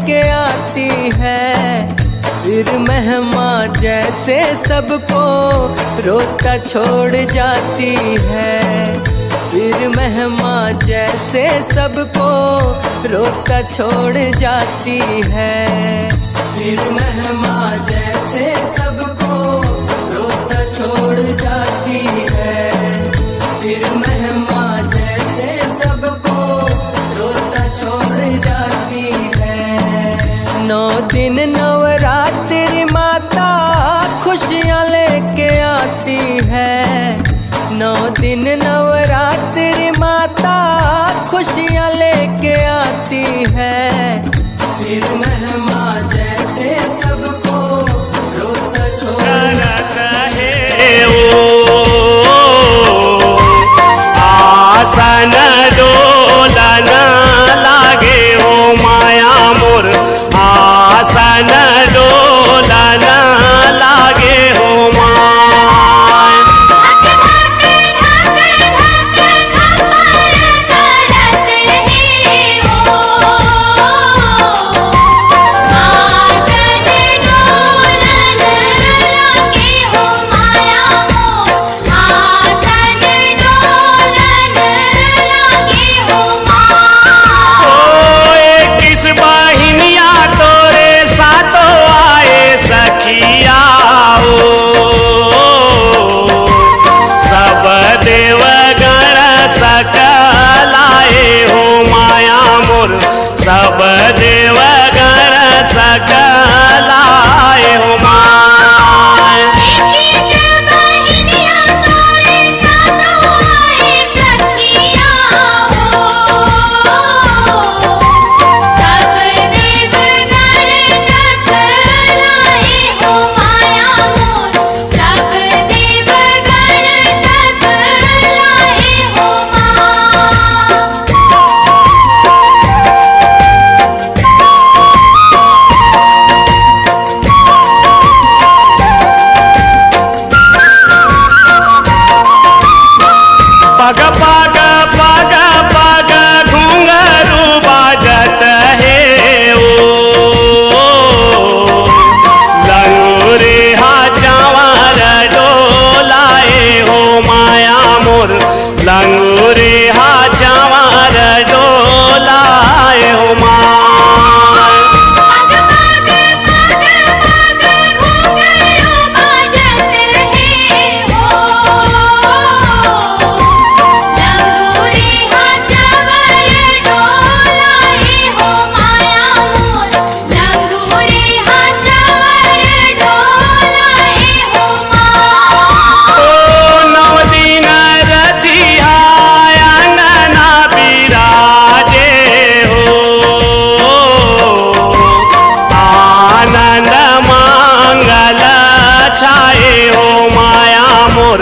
लेके आती है। फिर महिमा जैसे सबको रोता छोड़ जाती है। फिर महिमा जैसे सबको रोता छोड़ जाती है। फिर महिमा जैसे सबको रोता छोड़ जाती है। फिर महिमा जैसे सबको रोता छोड़ जाती है। 9 दिन नवरात्रि माता खुशियाँ लेके आती है। 9 दिन नवरात्रि माता खुशियाँ लेके आती है। फिर महिमा जैसे सबको रोता छोड़ जाती है। आसन डोलन लागे हो माया मोर, आसन डोलन लागे हो माया। सब देवगण सकलाए हो माय। पग पग पग पग घुंघरू बाजत है ओ, लंगूरे हा चावर डोलाए हो माया मोर, लंगूरे हा चावर डोलाए हो माया। छाए हो माया मोर,